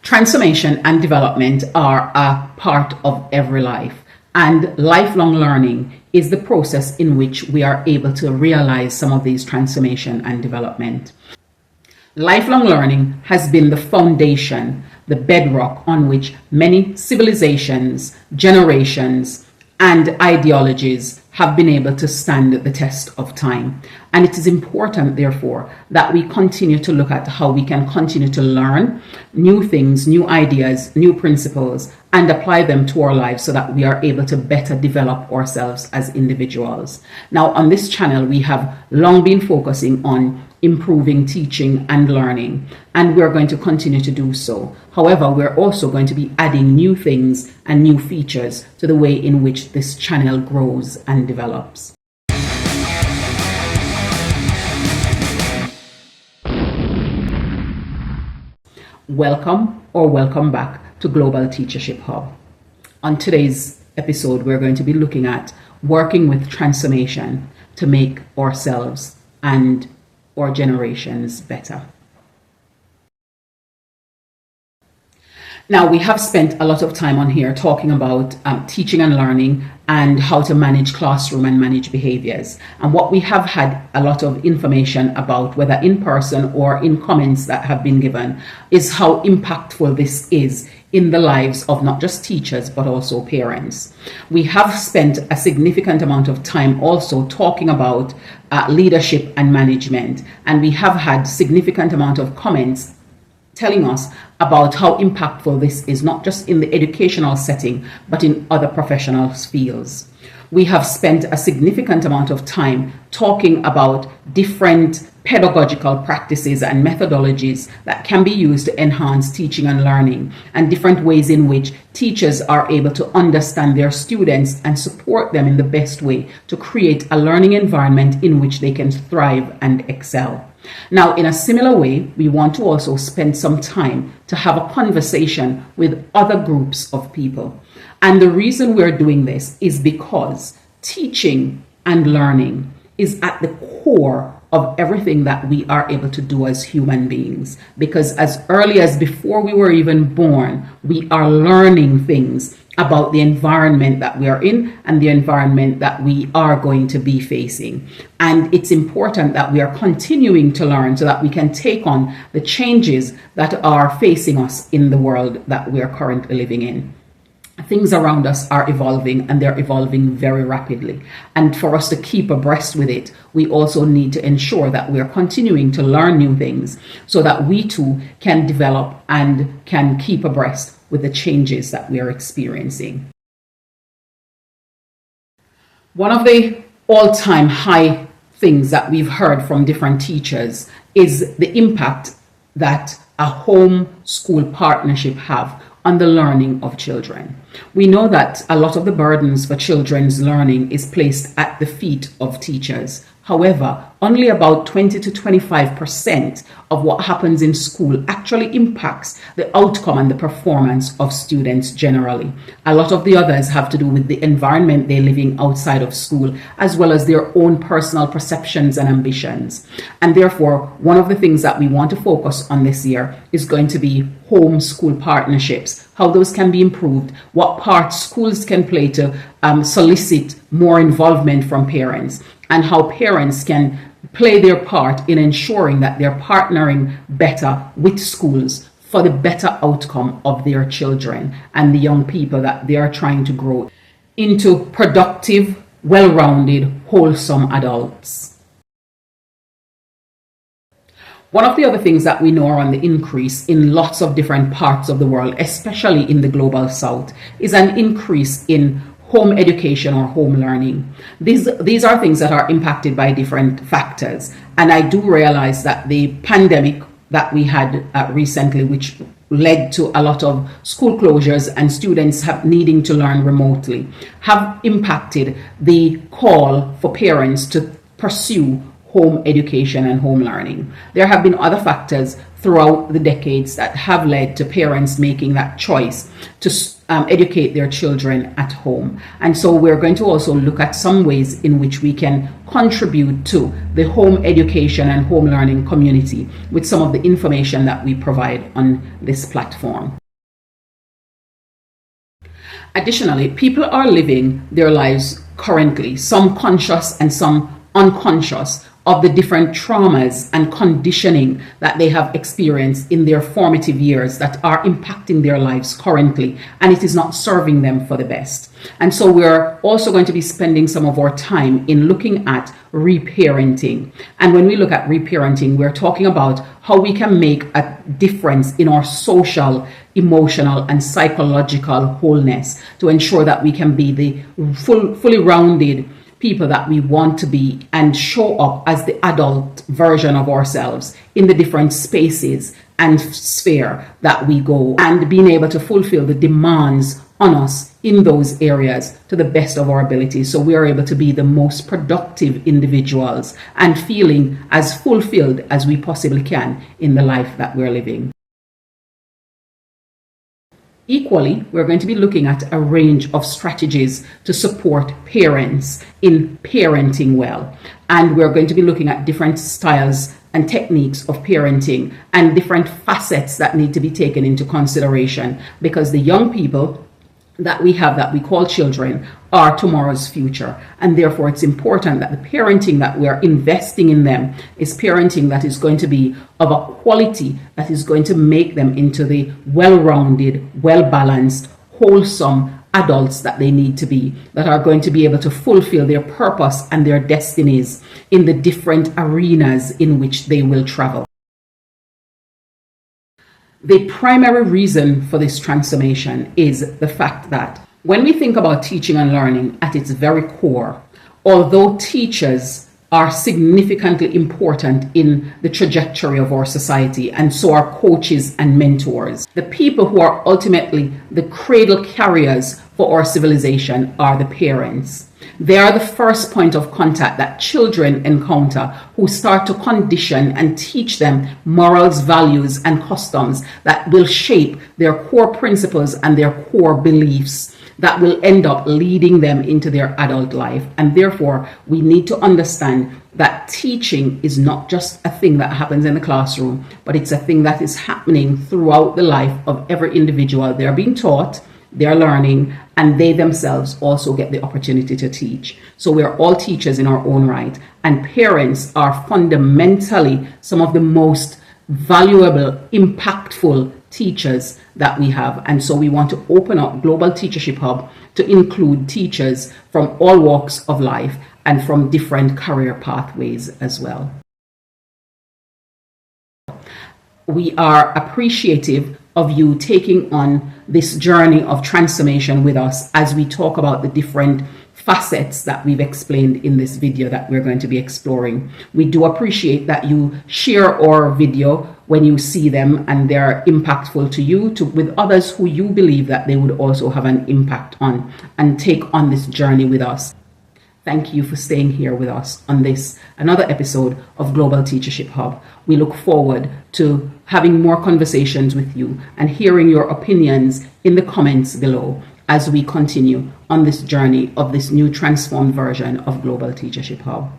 Transformation and development are a part of every life, and lifelong learning is the process in which we are able to realize some of these transformation and development. Lifelong learning has been the foundation, the bedrock on which many civilizations, generations, and ideologies have been able to stand the test of time. And it is important, therefore, that we continue to look at how we can continue to learn new things, new ideas, new principles, and apply them to our lives so that we are able to better develop ourselves as individuals. Now, on this channel, we have long been focusing on improving teaching and learning, and we're going to continue to do so. However, we're also going to be adding new things and new features to the way in which this channel grows and develops. Welcome back to Global Teachership Hub. On today's episode, we're going to be looking at working with transformation to make ourselves and our generations better. Now, we have spent a lot of time on here talking about teaching and learning and how to manage classroom and manage behaviors. And what we have had a lot of information about, whether in person or in comments that have been given, is how impactful this is in the lives of not just teachers, but also parents. We have spent a significant amount of time also talking about leadership and management. And we have had significant amount of comments telling us about how impactful this is, not just in the educational setting, but in other professional fields. We have spent a significant amount of time talking about different pedagogical practices and methodologies that can be used to enhance teaching and learning, and different ways in which teachers are able to understand their students and support them in the best way to create a learning environment in which they can thrive and excel. Now, in a similar way, we want to also spend some time to have a conversation with other groups of people. And the reason we're doing this is because teaching and learning is at the core of everything that we are able to do as human beings. Because as early as before we were even born, we are learning things about the environment that we are in and the environment that we are going to be facing. And it's important that we are continuing to learn so that we can take on the changes that are facing us in the world that we are currently living in. Things around us are evolving, and they're evolving very rapidly. And for us to keep abreast with it, we also need to ensure that we are continuing to learn new things so that we too can develop and can keep abreast with the changes that we are experiencing. One of the all-time high things that we've heard from different teachers is the impact that a home-school partnership have on the learning of children. We know that a lot of the burdens for children's learning is placed at the feet of teachers. However, only about 20 to 25% of what happens in school actually impacts the outcome and the performance of students generally. A lot of the others have to do with the environment they're living outside of school, as well as their own personal perceptions and ambitions. And therefore, one of the things that we want to focus on this year is going to be home-school partnerships, how those can be improved, what part schools can play to solicit more involvement from parents, and how parents can play their part in ensuring that they're partnering better with schools for the better outcome of their children and the young people that they are trying to grow into productive, well-rounded, wholesome adults. One of the other things that we know are on the increase in lots of different parts of the world, especially in the global south, is an increase in home education or home learning. These are things that are impacted by different factors. And I do realize that the pandemic that we had recently, which led to a lot of school closures and students needing to learn remotely, have impacted the call for parents to pursue home education and home learning. There have been other factors throughout the decades that have led to parents making that choice to educate their children at home. And so we're going to also look at some ways in which we can contribute to the home education and home learning community with some of the information that we provide on this platform. Additionally, people are living their lives currently, some conscious and some unconscious, of the different traumas and conditioning that they have experienced in their formative years that are impacting their lives currently, and it is not serving them for the best. And so we're also going to be spending some of our time in looking at reparenting. And when we look at reparenting, we're talking about how we can make a difference in our social, emotional, and psychological wholeness to ensure that we can be the fully rounded people that we want to be and show up as the adult version of ourselves in the different spaces and sphere that we go, and being able to fulfill the demands on us in those areas to the best of our ability, so we are able to be the most productive individuals and feeling as fulfilled as we possibly can in the life that we're living. Equally, we're going to be looking at a range of strategies to support parents in parenting well. And we're going to be looking at different styles and techniques of parenting and different facets that need to be taken into consideration, because the young people that we have, that we call children, are tomorrow's future. And therefore, it's important that the parenting that we are investing in them is parenting that is going to be of a quality that is going to make them into the well-rounded, well-balanced, wholesome adults that they need to be, that are going to be able to fulfill their purpose and their destinies in the different arenas in which they will travel. The primary reason for this transformation is the fact that when we think about teaching and learning at its very core, although teachers are significantly important in the trajectory of our society, and so are coaches and mentors, the people who are ultimately the cradle carriers for our civilization are the parents. They are the first point of contact that children encounter, who start to condition and teach them morals, values, and customs that will shape their core principles and their core beliefs that will end up leading them into their adult life. And therefore, we need to understand that teaching is not just a thing that happens in the classroom, but it's a thing that is happening throughout the life of every individual. They're being taught, they're learning, and they themselves also get the opportunity to teach. So we're all teachers in our own right, and parents are fundamentally some of the most valuable, impactful teachers that we have. And so we want to open up Global Teachership Hub to include teachers from all walks of life and from different career pathways as well. We are appreciative of you taking on this journey of transformation with us as we talk about the different facets that we've explained in this video that we're going to be exploring. We do appreciate that you share our video when you see them and they're impactful to you, with others who you believe that they would also have an impact on, and take on this journey with us. Thank you for staying here with us on this, another episode of Global Teachership Hub. We look forward to having more conversations with you and hearing your opinions in the comments below as we continue on this journey of this new transformed version of Global Teachership Hub.